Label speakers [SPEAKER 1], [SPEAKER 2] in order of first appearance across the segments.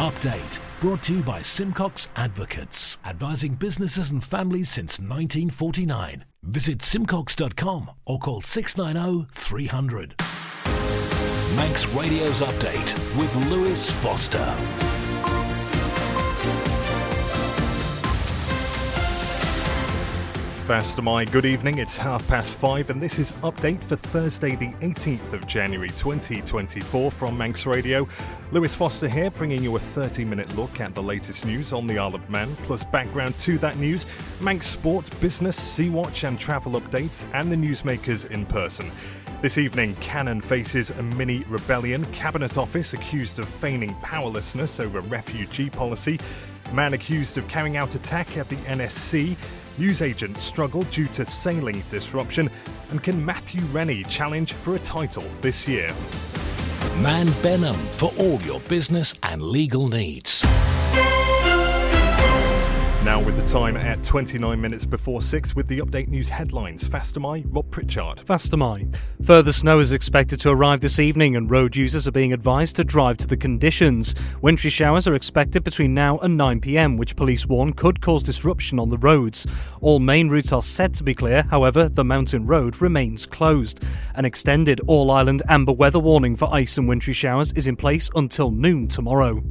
[SPEAKER 1] Update, brought to you by Simcox Advocates, advising businesses and families since 1949. Visit simcox.com or call 690 300. Manx Radio's Update with Lewis Foster.
[SPEAKER 2] Faster my good evening, it's 5:30 and this is Update for Thursday the 18th of January 2024 from Manx Radio. Lewis Foster here, bringing you a 30-minute look at the latest news on the Isle of Man, plus background to that news, Manx sports, business, Sea-Watch and travel updates, and the newsmakers in person. This evening, Cannan faces a mini rebellion, Cabinet Office accused of feigning powerlessness over refugee policy, man accused of carrying out attack at the NSC, Newsagents struggle due to sailing disruption, and can Mathew Rennie challenge for a title this year?
[SPEAKER 1] Man Benham for all your business and legal needs.
[SPEAKER 2] Now with the time at 29 minutes before 6 with the Update News headlines. Faster my, Rob Pritchard.
[SPEAKER 3] Faster my. Further snow is expected to arrive this evening and road users are being advised to drive to the conditions. Wintry showers are expected between now and 9pm, which police warn could cause disruption on the roads. All main routes are said to be clear, however, the mountain road remains closed. An extended all-island amber weather warning for ice and wintry showers is in place until noon tomorrow.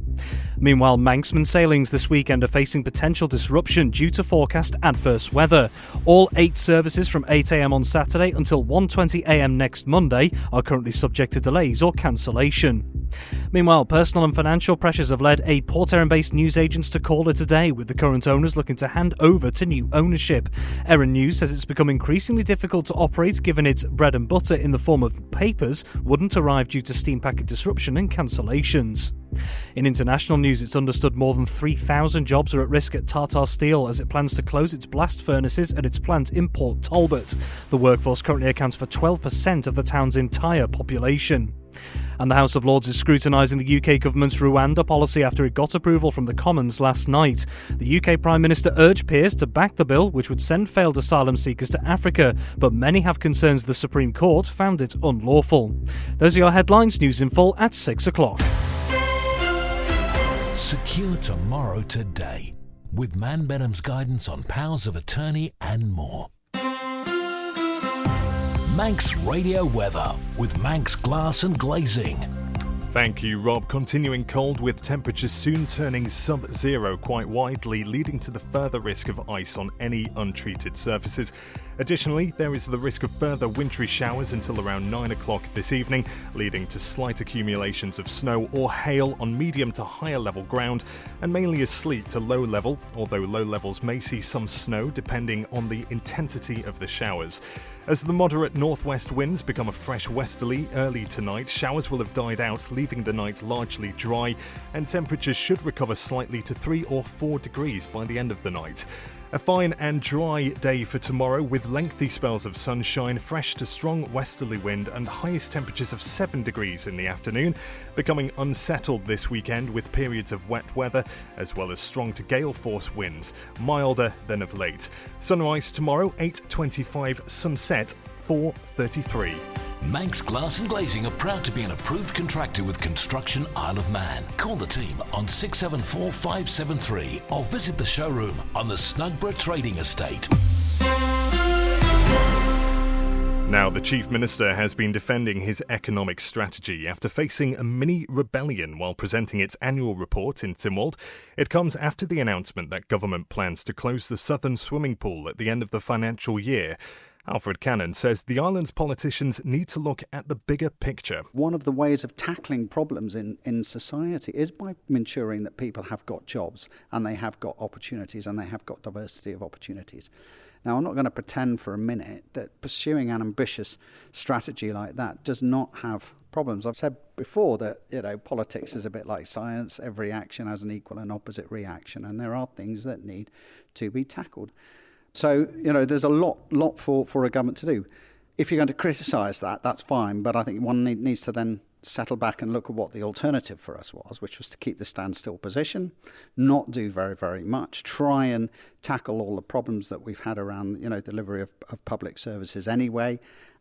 [SPEAKER 3] Meanwhile, Manxman sailings this weekend are facing potential disruption due to forecast adverse weather. All 8 services from 8am on Saturday until 1:20am next Monday are currently subject to delays or cancellation. Meanwhile, personal and financial pressures have led a Port Erin-based newsagents to call it a day, with the current owners looking to hand over to new ownership. Erin News says it's become increasingly difficult to operate given its bread and butter in the form of papers wouldn't arrive due to steam packet disruption and cancellations. In international news, it's understood more than 3,000 jobs are at risk at Tartar Steel as it plans to close its blast furnaces at its plant in Port Talbot. The workforce currently accounts for 12% of the town's entire population. And the House of Lords is scrutinising the UK government's Rwanda policy after it got approval from the Commons last night. The UK Prime Minister urged peers to back the bill, which would send failed asylum seekers to Africa, but many have concerns the Supreme Court found it unlawful. Those are your headlines. News in full at 6 o'clock.
[SPEAKER 1] Secure tomorrow today with Man Benham's guidance on powers of attorney and more. Manx Radio weather with Manx Glass and Glazing.
[SPEAKER 2] Thank you, Rob. Continuing cold with temperatures soon turning sub-zero quite widely, leading to the further risk of ice on any untreated surfaces. Additionally, there is the risk of further wintry showers until around 9 o'clock this evening, leading to slight accumulations of snow or hail on medium to higher level ground, and mainly a sleet to low level, although low levels may see some snow depending on the intensity of the showers. As the moderate northwest winds become a fresh westerly early tonight, showers will have died out, leaving the night largely dry, and temperatures should recover slightly to 3 or 4 degrees by the end of the night. A fine and dry day for tomorrow with lengthy spells of sunshine, fresh to strong westerly wind and highest temperatures of 7 degrees in the afternoon, becoming unsettled this weekend with periods of wet weather as well as strong to gale force winds, milder than of late. Sunrise tomorrow 8:25, sunset 4:33.
[SPEAKER 1] Manx Glass and Glazing are proud to be an approved contractor with Construction Isle of Man. Call the team on 674 573 or visit the showroom on the Snugborough Trading Estate.
[SPEAKER 2] Now, the Chief Minister has been defending his economic strategy after facing a mini rebellion while presenting its annual report in Tynwald. It comes after the announcement that government plans to close the southern swimming pool at the end of the financial year. Alfred Cannan says the island's politicians need to look at the bigger picture.
[SPEAKER 4] One of the ways of tackling problems in society is by ensuring that people have got jobs and they have got opportunities and they have got diversity of opportunities. Now, I'm not going to pretend for a minute that pursuing an ambitious strategy like that does not have problems. I've said before that, politics is a bit like science. Every action has an equal and opposite reaction, and there are things that need to be tackled. So, there's a lot for a government to do. If you're going to criticise that, that's fine, but I think one needs to then settle back and look at what the alternative for us was, which was to keep the standstill position, not do very, very much, try and tackle all the problems that we've had around, delivery of public services anyway,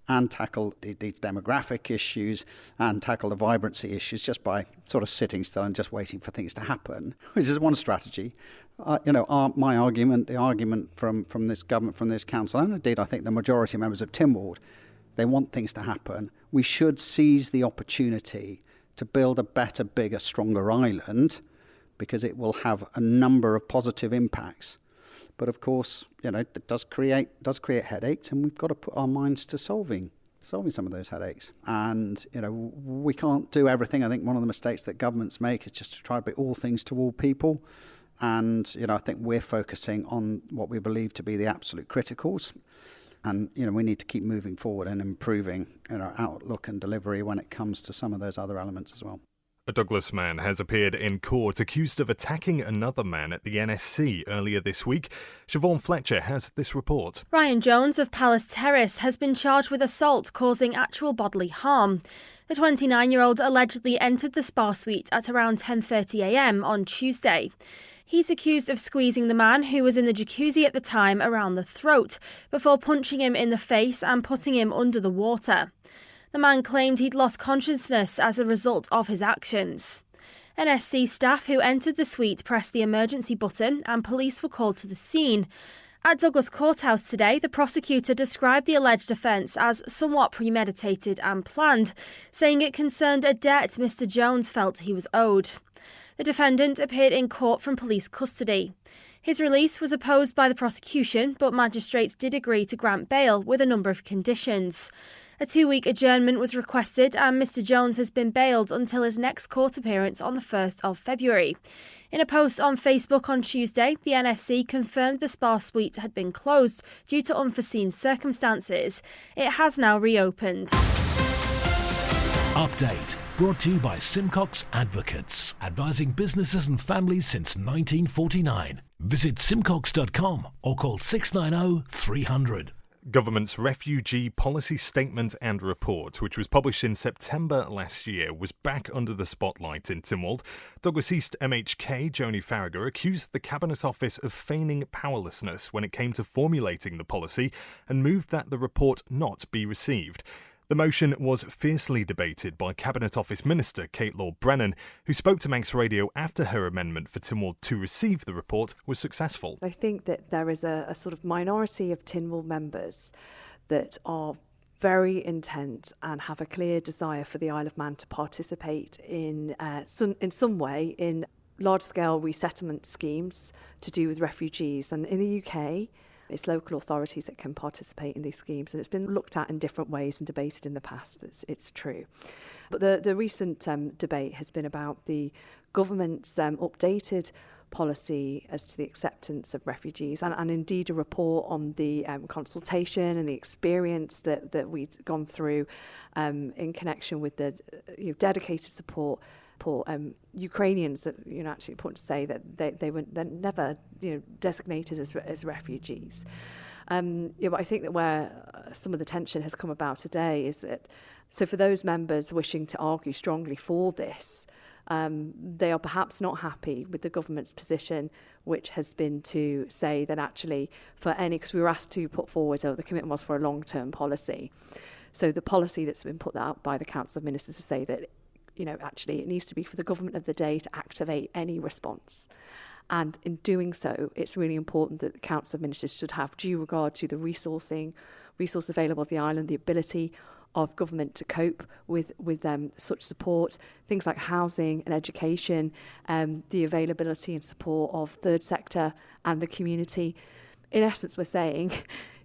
[SPEAKER 4] and tackle these demographic issues and tackle the vibrancy issues just by sort of sitting still and just waiting for things to happen, which is one strategy. My argument, the argument from this government, from this council, and indeed I think the majority of members of Tynwald, they want things to happen. We should seize the opportunity to build a better, bigger, stronger island, because it will have a number of positive impacts. But of course, it does create headaches, and we've got to put our minds to solving some of those headaches. And we can't do everything. I think one of the mistakes that governments make is just to try to be all things to all people. And I think we're focusing on what we believe to be the absolute criticals. And we need to keep moving forward and improving our outlook and delivery when it comes to some of those other elements as well.
[SPEAKER 2] A Douglas man has appeared in court accused of attacking another man at the NSC earlier this week. Siobhan Fletcher has this report.
[SPEAKER 5] Ryan Jones of Palace Terrace has been charged with assault causing actual bodily harm. The 29-year-old allegedly entered the spa suite at around 10:30 a.m. on Tuesday. He's accused of squeezing the man who was in the jacuzzi at the time around the throat before punching him in the face and putting him under the water. The man claimed he'd lost consciousness as a result of his actions. NSC staff who entered the suite pressed the emergency button and police were called to the scene. At Douglas Courthouse today, the prosecutor described the alleged offence as somewhat premeditated and planned, saying it concerned a debt Mr Jones felt he was owed. The defendant appeared in court from police custody. His release was opposed by the prosecution, but magistrates did agree to grant bail with a number of conditions. A 2-week adjournment was requested and Mr Jones has been bailed until his next court appearance on the 1st of February. In a post on Facebook on Tuesday, the NSC confirmed the spa suite had been closed due to unforeseen circumstances. It has now reopened.
[SPEAKER 1] Update brought to you by Simcox Advocates, advising businesses and families since 1949. Visit simcox.com or call 690 300.
[SPEAKER 2] Government's Refugee Policy Statement and Report, which was published in September last year, was back under the spotlight in Tynwald. Douglas East MHK Joni Farragher accused the Cabinet Office of feigning powerlessness when it came to formulating the policy and moved that the report not be received. The motion was fiercely debated by Cabinet Office Minister Kate Lord-Brennan, who spoke to Manx Radio after her amendment for Tynwald to receive the report was successful.
[SPEAKER 6] I think that there is a sort of minority of Tynwald members that are very intent and have a clear desire for the Isle of Man to participate in some way in large-scale resettlement schemes to do with refugees. And in the UK, it's local authorities that can participate in these schemes, and it's been looked at in different ways and debated in the past. It's true. But the recent debate has been about the government's updated policy as to the acceptance of refugees and indeed a report on the consultation and the experience that we'd gone through in connection with the dedicated support Ukrainians that actually important to say that they're never designated as refugees. But I think that where some of the tension has come about today is that so for those members wishing to argue strongly for this, they are perhaps not happy with the government's position, which has been to say that actually because we were asked to put forward, the commitment was for a long-term policy. So the policy that's been put out by the Council of Ministers to say that actually it needs to be for the government of the day to activate any response. And in doing so, it's really important that the Council of Ministers should have due regard to the resource available of the island, the ability of government to cope with such support, things like housing and education, the availability and support of third sector and the community. In essence, we're saying,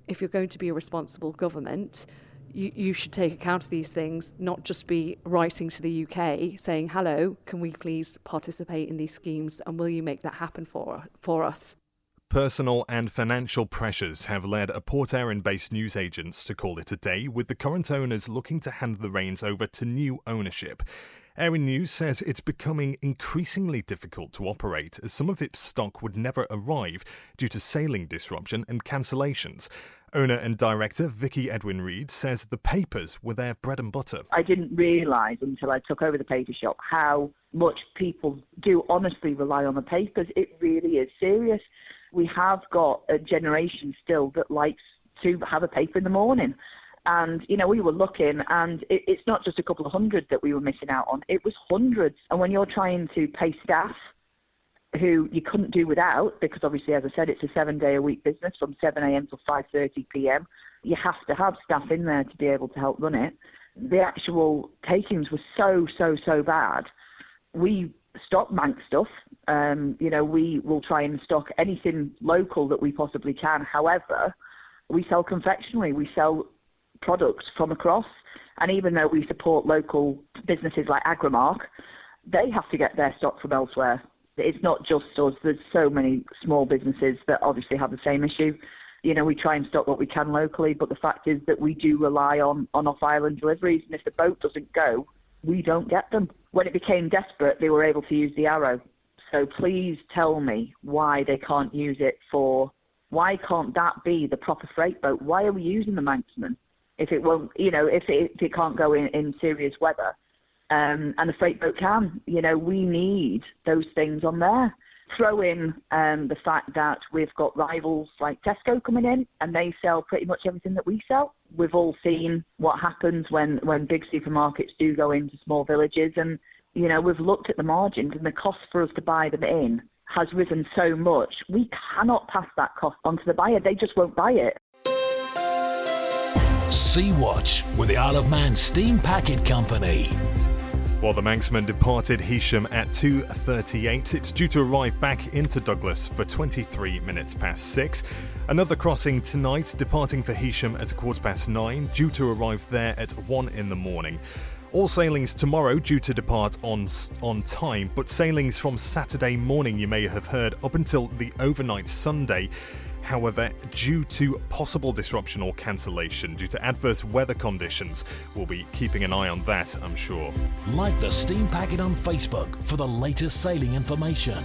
[SPEAKER 6] if you're going to be a responsible government, you should take account of these things, not just be writing to the UK saying, hello, can we please participate in these schemes and will you make that happen for us?
[SPEAKER 2] Personal and financial pressures have led a Port Erin-based Newsagents to call it a day, with the current owners looking to hand the reins over to new ownership. Erin News says it's becoming increasingly difficult to operate as some of its stock would never arrive due to sailing disruption and cancellations. Owner and director Vicky Edwin Reid says the papers were their bread and butter.
[SPEAKER 7] I didn't realise until I took over the paper shop how much people do honestly rely on the papers. It really is serious. We have got a generation still that likes to have a paper in the morning. And, we were looking, and it's not just a couple of hundred that we were missing out on. It was hundreds. And when you're trying to pay staff who you couldn't do without, because obviously, as I said, it's a 7-day-a-week business from 7 a.m. till 5:30 p.m. You have to have staff in there to be able to help run it. The actual takings were so bad. We stock Manx stuff. We will try and stock anything local that we possibly can. However, we sell confectionery. We sell products from across. And even though we support local businesses like Agrimark, they have to get their stock from elsewhere. It's not just us. There's so many small businesses that obviously have the same issue. We try and stock what we can locally, but the fact is that we do rely on off-island deliveries. And if the boat doesn't go, we don't get them. When it became desperate, they were able to use the Arrow. So please tell me why they can't use it why can't that be the proper freight boat? Why are we using the Manxman if it won't, if it can't go in serious weather? And the freight boat can. We need those things on there. Throw in the fact that we've got rivals like Tesco coming in, and they sell pretty much everything that we sell. We've all seen what happens when big supermarkets do go into small villages, and we've looked at the margins, and the cost for us to buy them in has risen so much. We cannot pass that cost on to the buyer. They just won't buy it.
[SPEAKER 1] Sea-Watch with the Isle of Man Steam Packet Company.
[SPEAKER 2] While the Manxman departed Heysham at 2:38, it's due to arrive back into Douglas for 23 minutes past 6. Another crossing tonight, departing for Heysham at 9:15, due to arrive there at 1 in the morning. All sailings tomorrow due to depart on time, but sailings from Saturday morning, you may have heard, up until the overnight Sunday. However, due to possible disruption or cancellation due to adverse weather conditions, we'll be keeping an eye on that, I'm sure.
[SPEAKER 1] Like the Steam Packet on Facebook for the latest sailing information.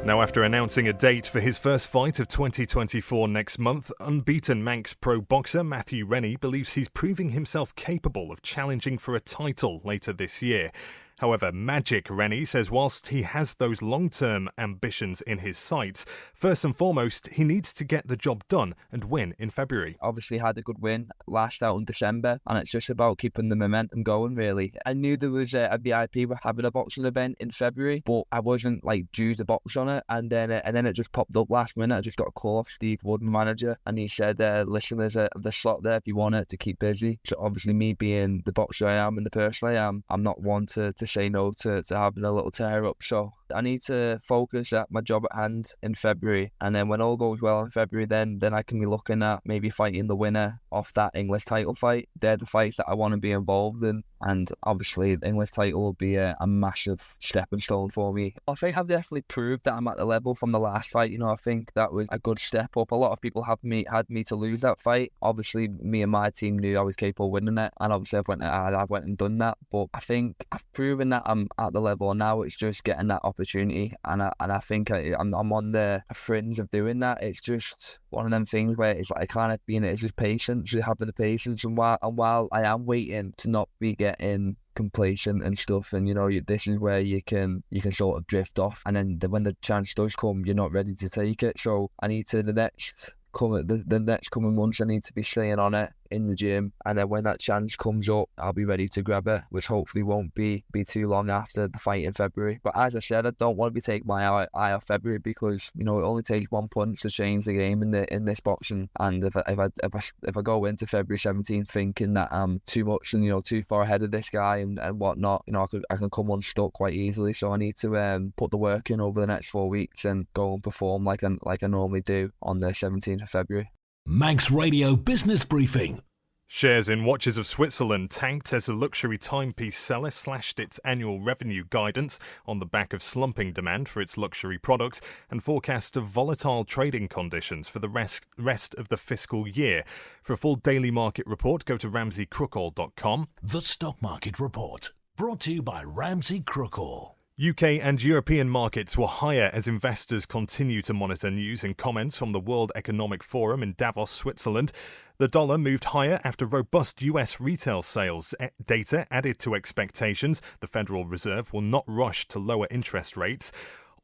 [SPEAKER 2] Now, after announcing a date for his first fight of 2024 next month, unbeaten Manx pro boxer Mathew Rennie believes he's proving himself capable of challenging for a title later this year. However, Magic Rennie says whilst he has those long-term ambitions in his sights, first and foremost, he needs to get the job done and win in February.
[SPEAKER 8] Obviously had a good win last out in December, and it's just about keeping the momentum going, really. I knew there was a VIP were having a boxing event in February, but I wasn't due to box on it, and then it just popped up last minute. I just got a call off Steve Wood, my manager, and he said, listen, there's the slot there if you want it to keep busy. So obviously me being the boxer I am and the person I am, I'm not one to say no to having a little tear up. So I need to focus at my job at hand in February, and then when all goes well in February, then I can be looking at maybe fighting the winner of that English title fight. They're the fights that I want to be involved in, and obviously the English title will be a massive stepping stone for me. I think I've definitely proved that I'm at the level from the last fight. I think that was a good step up. A lot of people had me to lose that fight. Obviously me and my team knew I was capable of winning it, and obviously I went and done that, but I think I've proven that I'm at the level, and now it's just getting that opportunity, and I think I'm on the fringe of doing that. It's just one of them things where it's like I can't be in it. It's just patience, just having the patience, and while I am waiting, to not be getting complacent and stuff, and this is where you can sort of drift off, and then when the chance does come, you're not ready to take it. So I need to the next coming months, I need to be staying on it in the gym, and then when that chance comes up, I'll be ready to grab it, which hopefully won't be too long after the fight in February. But as I said, I don't want to be taking my eye off February, because it only takes one punch to change the game in this boxing. And if I go into February 17th thinking that I'm too much and too far ahead of this guy and whatnot, I can come unstuck quite easily. So I need to put the work in over the next 4 weeks and go and perform like I normally do on the 17th of February.
[SPEAKER 1] Manx Radio Business Briefing.
[SPEAKER 2] Shares in Watches of Switzerland tanked as a luxury timepiece seller slashed its annual revenue guidance on the back of slumping demand for its luxury products and forecast of volatile trading conditions for the rest of the fiscal year. For a full daily market report, go to ramseycrookall.com.
[SPEAKER 1] The Stock Market Report, brought to you by Ramsey Crookall.
[SPEAKER 2] UK and European markets were higher as investors continue to monitor news and comments from the World Economic Forum in Davos, Switzerland. The dollar moved higher after robust US retail sales data added to expectations. The Federal Reserve will not rush to lower interest rates.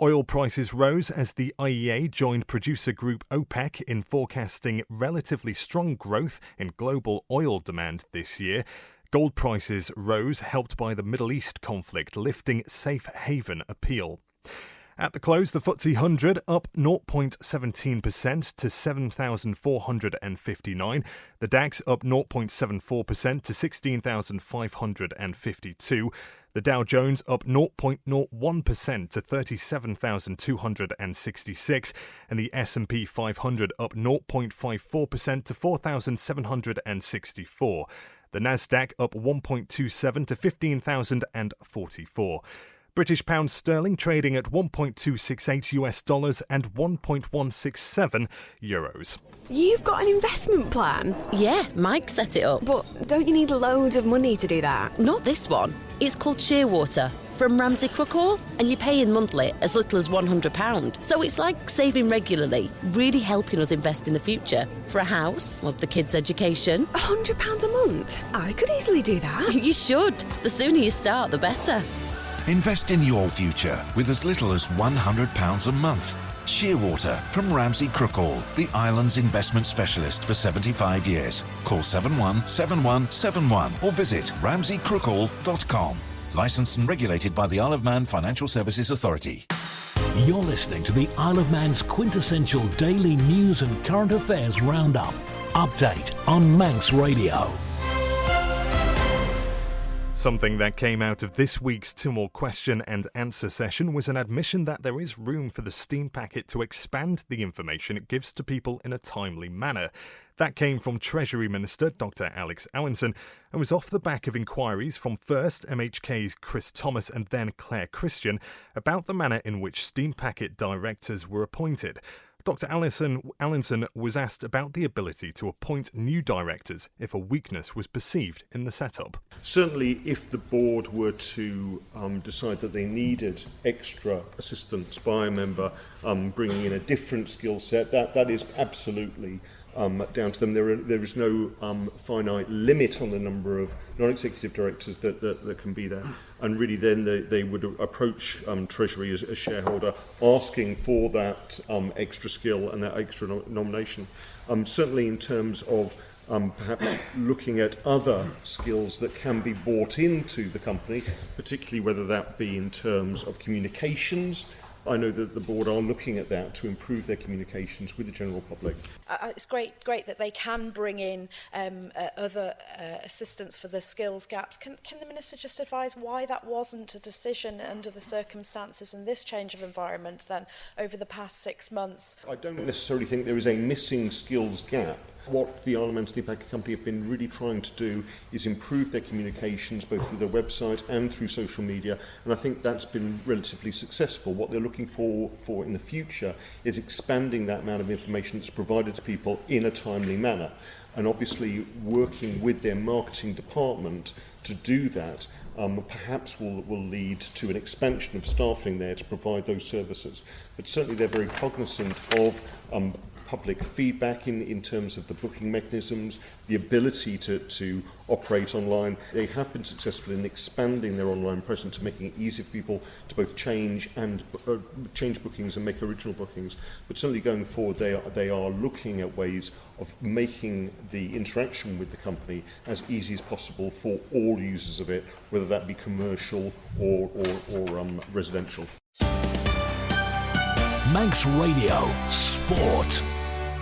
[SPEAKER 2] Oil prices rose as the IEA joined producer group OPEC in forecasting relatively strong growth in global oil demand this year. Gold prices rose, helped by the Middle East conflict, lifting safe haven appeal. At the close, the FTSE 100 up 0.17% to 7,459. The DAX up 0.74% to 16,552. The Dow Jones up 0.01% to 37,266. And the S&P 500 up 0.54% to 4,764. The Nasdaq up 1.27 to 15,044. British pound sterling trading at $1.268 and 1.167 euros.
[SPEAKER 9] You've got an investment plan?
[SPEAKER 10] Yeah, Mike set it up.
[SPEAKER 9] But don't you need loads of money to do that?
[SPEAKER 10] Not this one. It's called Shearwater from Ramsey Crookall, and you pay in monthly as little as £100. So it's like saving regularly, really helping us invest in the future. For a house, or the kids' education.
[SPEAKER 9] £100 a month? I could easily do that.
[SPEAKER 10] You should. The sooner you start, the better.
[SPEAKER 11] Invest in your future with as little as £100 a month. Shearwater from Ramsey Crookall, the island's investment specialist for 75 years. Call 717171 or visit ramseycrookall.com. Licensed and regulated by the Isle of Man Financial Services Authority.
[SPEAKER 1] You're listening to the Isle of Man's quintessential daily news and current affairs roundup. Update on Manx Radio.
[SPEAKER 2] Something that came out of this week's Timor question and answer session was an admission that there is room for the Steam packet to expand the information it gives to people in a timely manner. That came from Treasury Minister Dr Alex Allinson and was off the back of inquiries from first MHK's Chris Thomas and then Claire Christian about the manner in which Steam packet directors were appointed. Dr Allinson was asked about the ability to appoint new directors if a weakness was perceived in the setup.
[SPEAKER 12] Certainly, if the board were to decide that they needed extra assistance by a member bringing in a different skill set, that is absolutely down to them. There is no finite limit on the number of non-executive directors that can be there. And really then they would approach Treasury as a shareholder asking for that extra skill and that extra nomination. Certainly in terms of perhaps looking at other skills that can be brought into the company, particularly whether that be in terms of communications. I know that the board are looking at that to improve their communications with the general public.
[SPEAKER 13] It's great that they can bring in other assistance for the skills gaps. Can the Minister just advise why that wasn't a decision under the circumstances in this change of environment then over the past 6 months?
[SPEAKER 12] I don't necessarily think there is a missing skills gap. What the Isle of Man Steam Packet Company have been really trying to do is improve their communications both through their website and through social media, and I think that's been relatively successful. What they're looking for in the future is expanding that amount of information that's provided to people in a timely manner, and obviously working with their marketing department to do that perhaps will lead to an expansion of staffing there to provide those services. But certainly they're very cognizant of public feedback in terms of the booking mechanisms, the ability to operate online. They have been successful in expanding their online presence, making it easy for people to both change bookings and make original bookings. But certainly going forward, they are looking at ways of making the interaction with the company as easy as possible for all users of it, whether that be commercial or residential.
[SPEAKER 1] Manx Radio Sport.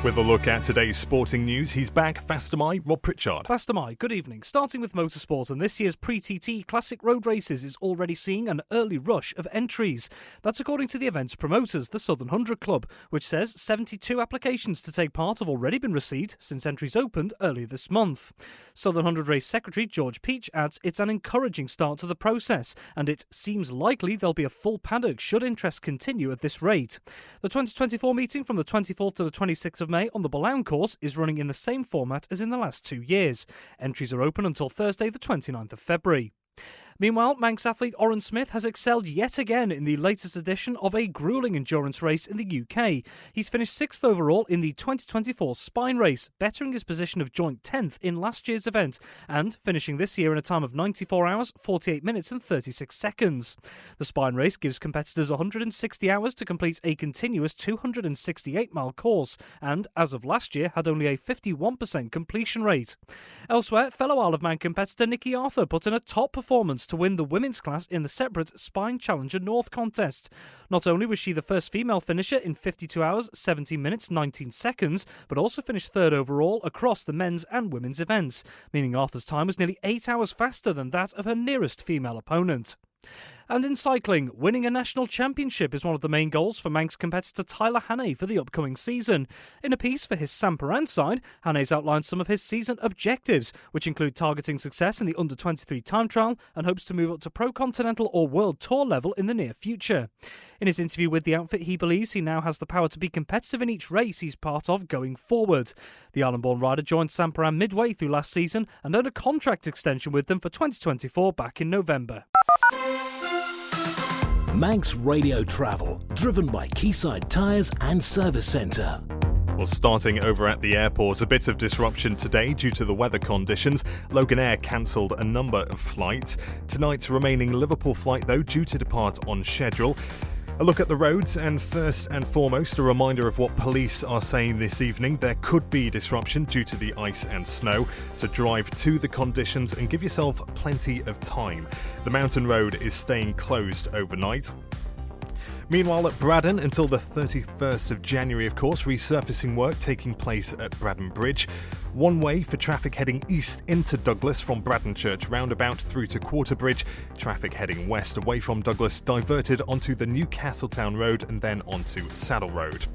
[SPEAKER 2] With a look at today's sporting news, he's back. Faster my Rob Pritchard.
[SPEAKER 3] Faster my, good evening. Starting with motorsport, and this year's Pre-TT Classic Road Races is already seeing an early rush of entries. That's according to the event's promoters, the Southern 100 Club, which says 72 applications to take part have already been received since entries opened earlier this month. Southern 100 Race Secretary George Peach adds it's an encouraging start to the process, and it seems likely there'll be a full paddock should interest continue at this rate. The 2024 meeting from the 24th to the 26th of May on the Bolown course is running in the same format as in the last 2 years. Entries are open until Thursday the 29th of February. Meanwhile, Manx athlete Oren Smith has excelled yet again in the latest edition of a gruelling endurance race in the UK. He's finished 6th overall in the 2024 Spine Race, bettering his position of joint 10th in last year's event and finishing this year in a time of 94 hours, 48 minutes and 36 seconds. The Spine Race gives competitors 160 hours to complete a continuous 268-mile course and, as of last year, had only a 51% completion rate. Elsewhere, fellow Isle of Man competitor Nikki Arthur put in a top performance to win the women's class in the separate Spine Challenger North contest. Not only was she the first female finisher in 52 hours, 17 minutes, 19 seconds, but also finished 3rd overall across the men's and women's events, meaning Arthur's time was nearly 8 hours faster than that of her nearest female opponent. And in cycling, winning a national championship is one of the main goals for Manx competitor Tyler Hannay for the upcoming season. In a piece for his Samparan side, Hannay's outlined some of his season objectives, which include targeting success in the under-23 time trial and hopes to move up to pro-continental or world tour level in the near future. In his interview with the outfit, he believes he now has the power to be competitive in each race he's part of going forward. The Island-born rider joined Samparan midway through last season and earned a contract extension with them for 2024 back in November.
[SPEAKER 1] Manx Radio Travel, driven by Quayside Tyres and Service Centre.
[SPEAKER 2] Well, starting over at the airport, a bit of disruption today due to the weather conditions. Logan Air cancelled a number of flights. Tonight's remaining Liverpool flight, though, due to depart on schedule. A look at the roads, and first and foremost, a reminder of what police are saying this evening. There could be disruption due to the ice and snow, so drive to the conditions and give yourself plenty of time. The mountain road is staying closed overnight. Meanwhile, at Braddon, until the 31st of January, of course, resurfacing work taking place at Braddon Bridge. One way for traffic heading east into Douglas from Braddon Church roundabout through to Quarterbridge. Traffic heading west away from Douglas diverted onto the new Castletown Road and then onto Saddle Road.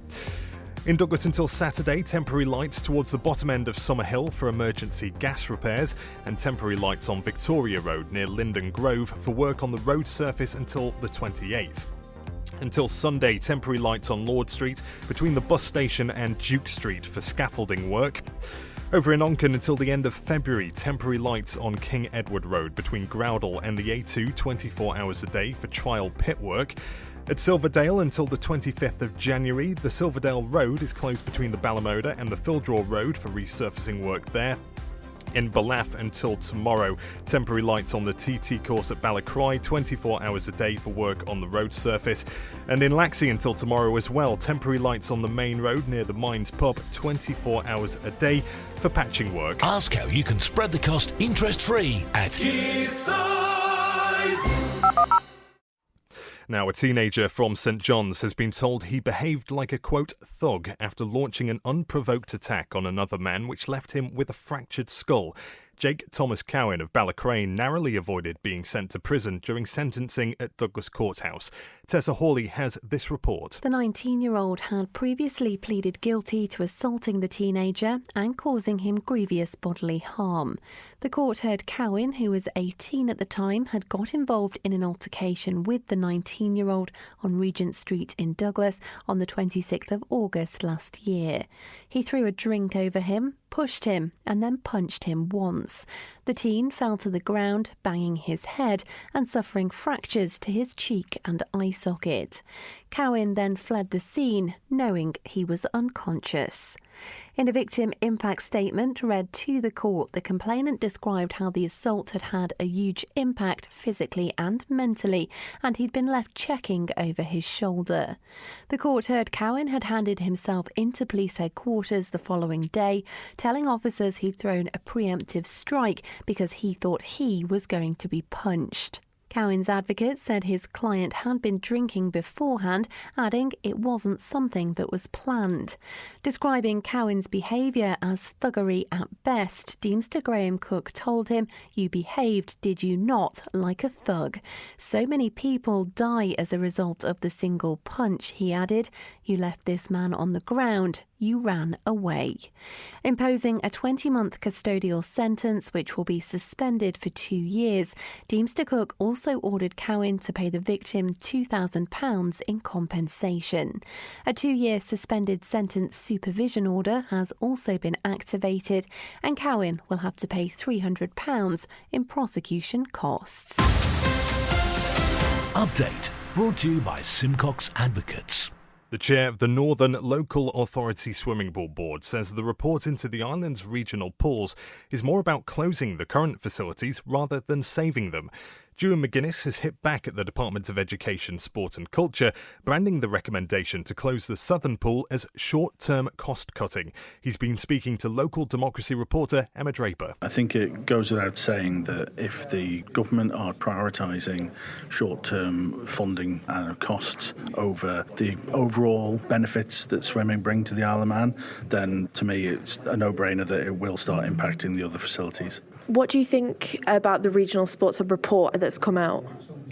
[SPEAKER 2] In Douglas until Saturday, temporary lights towards the bottom end of Summerhill for emergency gas repairs and temporary lights on Victoria Road near Linden Grove for work on the road surface until the 28th. Until Sunday, temporary lights on Lord Street between the bus station and Duke Street for scaffolding work. Over in Onken until the end of February, temporary lights on King Edward Road between Groudle and the A2 24 hours a day for trial pit work. At Silverdale until the 25th of January, the Silverdale Road is closed between the Ballymodor and the Fildraw Road for resurfacing work there. In Ballaugh until tomorrow, temporary lights on the TT course at Ballacry 24 hours a day for work on the road surface. And in Laxey until tomorrow as well, temporary lights on the main road near the Mines Pub 24 hours a day for patching work.
[SPEAKER 1] Ask how you can spread the cost interest-free at
[SPEAKER 14] Quayside.
[SPEAKER 2] Now, a teenager from St John's has been told he behaved like a, quote, thug after launching an unprovoked attack on another man which left him with a fractured skull. Jake Thomas Cowan of Ballacrane narrowly avoided being sent to prison during sentencing at Douglas Courthouse. Tessa Hawley has this report.
[SPEAKER 15] The 19-year-old had previously pleaded guilty to assaulting the teenager and causing him grievous bodily harm. The court heard Cowan, who was 18 at the time, had got involved in an altercation with the 19-year-old on Regent Street in Douglas on the 26th of August last year. He threw a drink over him, pushed him and then punched him once. The teen fell to the ground, banging his head and suffering fractures to his cheek and eye socket. Cowan then fled the scene, knowing he was unconscious. In a victim impact statement read to the court, the complainant described how the assault had had a huge impact physically and mentally, and he'd been left checking over his shoulder. The court heard Cowan had handed himself into police headquarters the following day, telling officers he'd thrown a preemptive strike because he thought he was going to be punched. Cowan's advocate said his client had been drinking beforehand, adding it wasn't something that was planned. Describing Cowan's behaviour as thuggery at best, Deemster Graham Cook told him, "You behaved, did you not, like a thug? So many people die as a result of the single punch," he added. "You left this man on the ground. you ran away. Imposing a 20-month custodial sentence, which will be suspended for 2 years, Deemster Cook also ordered Cowan to pay the victim £2,000 in compensation. A 2-year suspended sentence supervision order has also been activated, and Cowan will have to pay £300 in prosecution costs.
[SPEAKER 1] Update brought to you by Simcox Advocates.
[SPEAKER 2] The chair of the Northern Local Authority Swimming Pool Board says the report into the island's regional pools is more about closing the current facilities rather than saving them. Ewan McGuinness has hit back at the Department of Education, Sport and Culture, branding the recommendation to close the southern pool as short-term cost-cutting. He's been speaking to local democracy reporter Emma Draper.
[SPEAKER 14] I think it goes without saying that if the government are prioritising short-term funding and costs over the overall benefits that swimming bring to the Isle of Man, then to me it's a no-brainer that it will start impacting the other facilities.
[SPEAKER 16] What do you think about the Regional Sports Hub report that's come out?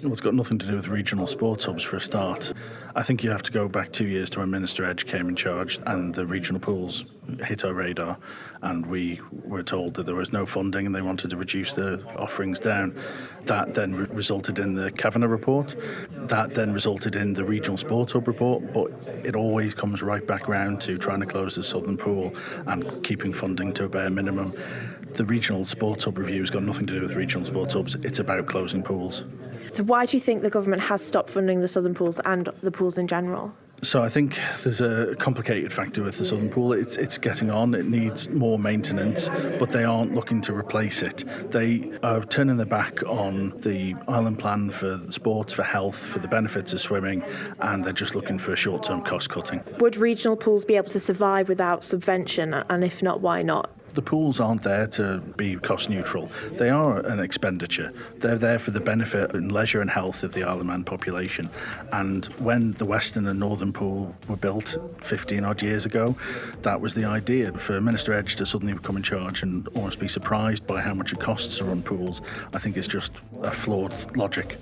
[SPEAKER 14] Well, it's got nothing to do with regional sports hubs for a start. I think you have to go back 2 years to when Minister Edge came in charge and the regional pools hit our radar, and we were told that there was no funding and they wanted to reduce their offerings down. That then resulted in the Kavanagh report. That then resulted in the Regional Sports Hub report, but it always comes right back round to trying to close the southern pool and keeping funding to a bare minimum. The Regional Sports Hub review has got nothing to do with regional sports hubs. It's about closing pools.
[SPEAKER 16] So why do you think the government has stopped funding the southern pools and the pools in general?
[SPEAKER 14] So I think there's a complicated factor with the southern pool. It's getting on, it needs more maintenance, but they aren't looking to replace it. They are turning their back on the island plan for sports, for health, for the benefits of swimming, and they're just looking for short-term cost cutting.
[SPEAKER 16] Would regional pools be able to survive without subvention, and if not, why not?
[SPEAKER 14] The pools aren't there to be cost neutral. They are an expenditure. They're there for the benefit and leisure and health of the Isle of Man population. And when the Western and Northern pool were built 15 odd years ago, that was the idea. For Minister Edge to suddenly come in charge and almost be surprised by how much it costs to run pools, I think it's just a flawed logic.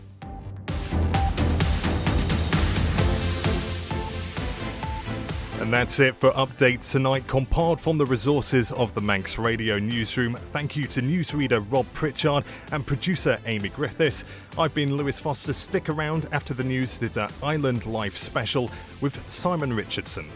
[SPEAKER 2] And that's it for updates tonight, compiled from the resources of the Manx Radio Newsroom. Thank you to newsreader Rob Pritchard and producer Amy Griffiths. I've been Lewis Foster. Stick around after the news to the Island Life special with Simon Richardson.